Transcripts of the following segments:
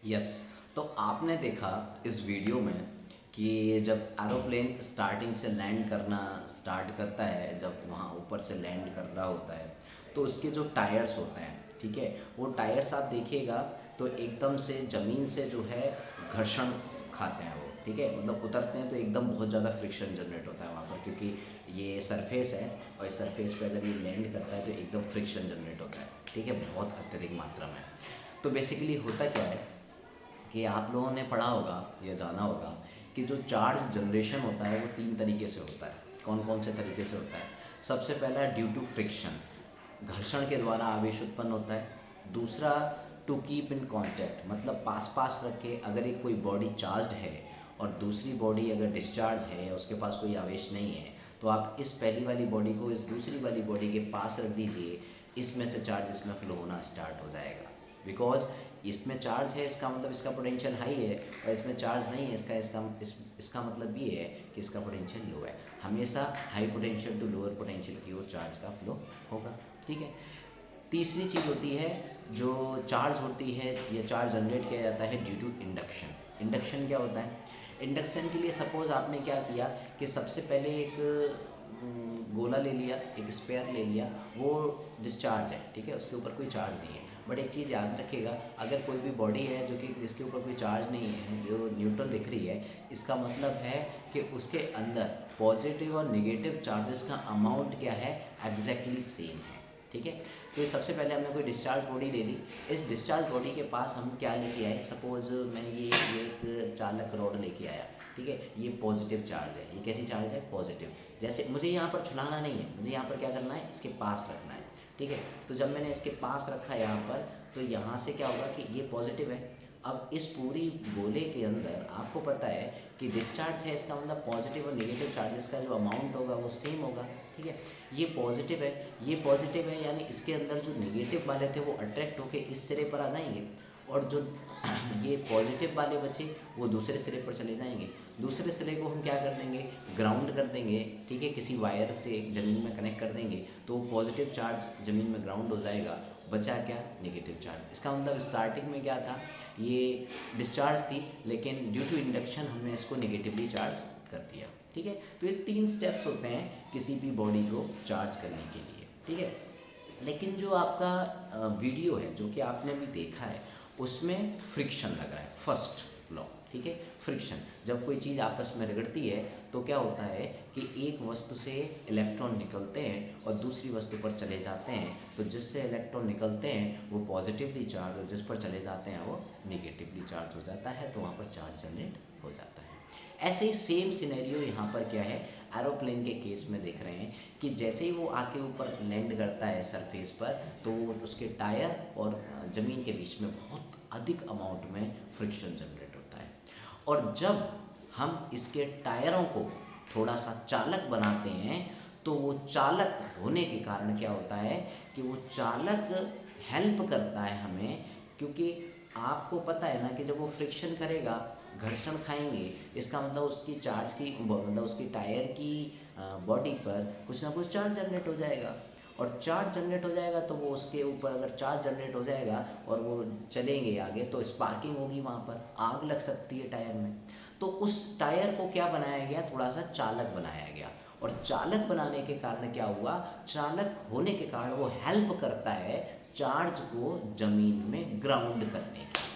Yes. तो आपने देखा इस वीडियो में कि जब एरोप्लेन स्टार्टिंग से लैंड करना स्टार्ट करता है, जब वहाँ ऊपर से लैंड कर रहा होता है, तो उसके जो टायर्स होते हैं, ठीक है, वो टायर्स आप देखिएगा तो एकदम से ज़मीन से जो है घर्षण खाते हैं वो, ठीक है, मतलब उतरते हैं तो एकदम बहुत ज़्यादा फ्रिक्शन जनरेट होता है वहाँ पर, क्योंकि ये सरफेस है और इस सरफेस पे अगर ये लैंड करता है तो एकदम फ्रिक्शन जनरेट होता है, ठीक है, बहुत अत्यधिक मात्रा में। तो बेसिकली होता क्या है कि आप लोगों ने पढ़ा होगा या जाना होगा कि जो चार्ज जनरेशन होता है वो तीन तरीके से होता है। कौन कौन से तरीके से होता है? सबसे पहला ड्यू टू फ्रिक्शन, घर्षण के द्वारा आवेश उत्पन्न होता है। दूसरा टू कीप इन कांटेक्ट, मतलब पास पास रख के, अगर एक कोई बॉडी चार्ज है और दूसरी बॉडी अगर डिस्चार्ज है या उसके पास कोई आवेश नहीं है, तो आप इस पहली वाली बॉडी को इस दूसरी वाली बॉडी के पास रख दीजिए, इसमें से चार्ज इसमें फ्लो होना स्टार्ट हो जाएगा। बिकॉज इसमें चार्ज है, इसका मतलब इसका पोटेंशियल हाई है, और इसमें चार्ज नहीं है, इसका मतलब ये है कि इसका पोटेंशियल लो है। हमेशा high potential to lower potential की ओर चार्ज का फ्लो होगा, ठीक है। तीसरी चीज़ होती है, जो चार्ज होती है, ये चार्ज जनरेट किया जाता है ड्यू टू इंडक्शन। इंडक्शन क्या होता है? इंडक्शन के लिए सपोज आपने क्या किया कि सबसे पहले एक गोला ले लिया, एक स्पेयर ले लिया, वो डिस्चार्ज है, ठीक है, उसके ऊपर कोई चार्ज नहीं है। बट एक चीज़ याद रखिएगा, अगर कोई भी बॉडी है जो कि जिसके ऊपर कोई चार्ज नहीं है, जो न्यूट्रल दिख रही है, इसका मतलब है कि उसके अंदर पॉजिटिव और निगेटिव चार्जेस का अमाउंट क्या है, एग्जैक्टली सेम है, ठीक है। तो ये सबसे पहले हमने कोई डिस्चार्ज बॉडी ले ली। इस डिस्चार्ज बॉडी के पास हम क्या लेके आए, सपोज मैं ये एक चालक रॉड लेके आया, ठीक है, ये पॉजिटिव चार्ज है। ये कैसी चार्ज है? पॉजिटिव। जैसे मुझे यहाँ पर छुलाना नहीं है, मुझे यहाँ पर क्या करना है, इसके पास रखना है, ठीक है। तो जब मैंने इसके पास रखा यहाँ पर, तो यहाँ से क्या होगा कि ये पॉजिटिव है। अब इस पूरी गोले के अंदर आपको पता है कि डिस्चार्ज है, इसका मतलब पॉजिटिव और नेगेटिव चार्जेस का जो अमाउंट होगा वो सेम होगा, ठीक है। ये पॉजिटिव है, ये पॉजिटिव है, यानी इसके अंदर जो नेगेटिव वाले थे वो अट्रैक्ट होके इस सिरे पर आ जाएंगे, और जो ये पॉजिटिव वाले बचे वो दूसरे सिरे पर चले जाएंगे। दूसरे सिरे को हम क्या कर देंगे, ग्राउंड कर देंगे, ठीक है, किसी वायर से ज़मीन में कनेक्ट कर देंगे, तो वो पॉजिटिव चार्ज ज़मीन में ग्राउंड हो जाएगा। बचा क्या? Negative charge. इसका मतलब स्टार्टिंग में क्या था, ये डिस्चार्ज थी, लेकिन ड्यू टू इंडक्शन हमने इसको नेगेटिवली चार्ज कर दिया, ठीक है। तो ये तीन स्टेप्स होते हैं किसी भी बॉडी को चार्ज करने के लिए, ठीक है। लेकिन जो आपका वीडियो है जो कि आपने अभी देखा है, उसमें फ्रिक्शन लग रहा है, फर्स्ट लॉ, ठीक है। फ्रिक्शन, जब कोई चीज़ आपस में रगड़ती है तो क्या होता है कि एक वस्तु से इलेक्ट्रॉन निकलते हैं और दूसरी वस्तु पर चले जाते हैं, तो जिससे इलेक्ट्रॉन निकलते हैं वो पॉजिटिवली चार्ज, और जिस पर चले जाते हैं वो निगेटिवली चार्ज हो जाता है, तो वहाँ पर चार्ज जनरेट हो जाता है। ऐसे ही सेम सिनेरियो यहाँ पर क्या है, एरोप्लेन के केस में देख रहे हैं कि जैसे ही वो आके ऊपर लैंड करता है सरफेस पर, तो उसके टायर और ज़मीन के बीच में बहुत अधिक अमाउंट में फ्रिक्शन जनरेट होता है। और जब हम इसके टायरों को थोड़ा सा चालक बनाते हैं, तो वो चालक होने के कारण क्या होता है कि वो चालक हेल्प करता है हमें, क्योंकि आपको पता है ना कि जब वो फ्रिक्शन करेगा, घर्षण खाएंगे, इसका मतलब उसकी चार्ज की, मतलब उसकी टायर की बॉडी पर कुछ ना कुछ चार्ज जनरेट हो जाएगा, और चार्ज जनरेट हो जाएगा तो वो उसके ऊपर, अगर चार्ज जनरेट हो जाएगा और वो चलेंगे आगे, तो स्पार्किंग होगी, वहाँ पर आग लग सकती है टायर में। तो उस टायर को क्या बनाया गया, थोड़ा सा चालक बनाया गया, और चालक बनाने के कारण क्या हुआ, चालक होने के कारण वो हेल्प करता है चार्ज को ज़मीन में ग्राउंड करने के लिए।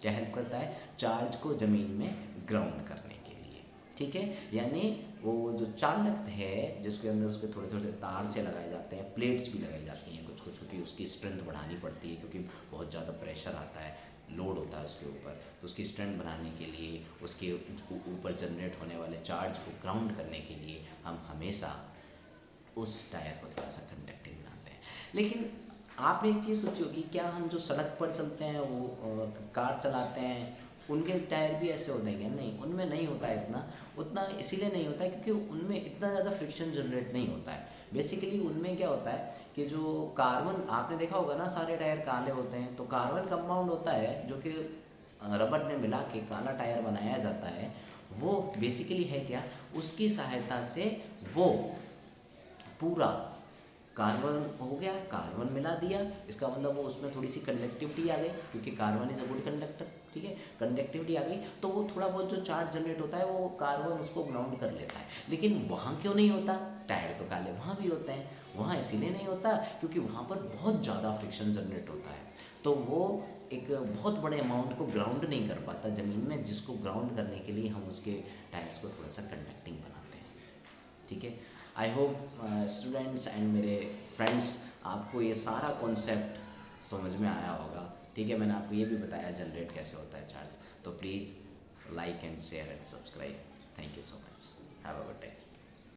क्या हेल्प करता है? चार्ज को ज़मीन में ग्राउंड करने के लिए, ठीक है। यानी वो जो चालक है, जिसके अंदर उसके थोड़े थोड़े तार से लगाए जाते हैं, प्लेट्स भी लगाई जाती हैं कुछ कुछ, क्योंकि उसकी स्ट्रेंथ बढ़ानी पड़ती है, क्योंकि बहुत ज़्यादा प्रेशर आता है, लोड होता है उसके ऊपर, तो उसकी स्ट्रेंथ बढ़ाने के लिए, उसके ऊपर जनरेट होने वाले चार्ज को ग्राउंड करने के लिए हम हमेशा उस टायर को थोड़ा सा कंडक्टिंग बनाते हैं। लेकिन आपने एक चीज़ सोची होगी, क्या हम जो सड़क पर चलते हैं, वो कार चलाते हैं, उनके टायर भी ऐसे होते हैं क्या? नहीं, उनमें नहीं होता है इतना। उतना इसीलिए नहीं होता है क्योंकि उनमें इतना ज़्यादा फ्रिक्शन जनरेट नहीं होता है। बेसिकली उनमें क्या होता है कि जो कार्बन, आपने देखा होगा ना, सारे टायर काले होते हैं, तो कार्बन कंपाउंड होता है जो कि रबड़ में मिला के काला टायर बनाया जाता है। वो बेसिकली है क्या, उसकी सहायता से वो पूरा कार्बन हो गया, कार्बन मिला दिया, इसका मतलब वो उसमें थोड़ी सी कंडक्टिविटी आ गई, क्योंकि carbon is a good conductor, ठीक है। कंडक्टिविटी आ गई तो वो थोड़ा बहुत जो चार्ज जनरेट होता है वो कार्बन उसको ग्राउंड कर लेता है। लेकिन वहाँ क्यों नहीं होता? टायर तो काले वहाँ भी होते हैं। वहाँ इसीलिए नहीं होता क्योंकि वहाँ पर बहुत ज़्यादा फ्रिक्शन जनरेट होता है, तो वो एक बहुत बड़े अमाउंट को ग्राउंड नहीं कर पाता ज़मीन में, जिसको ग्राउंड करने के लिए हम उसके टायर्स को थोड़ा सा कंडक्टिंग बनाते हैं। ठीक है, आई होप स्टूडेंट्स एंड मेरे फ्रेंड्स आपको ये सारा कॉन्सेप्ट समझ में आया होगा। ठीक है, मैंने आपको ये भी बताया जनरेट कैसे होता है चार्ज। तो please like and share and subscribe. Thank you so much, have a good day.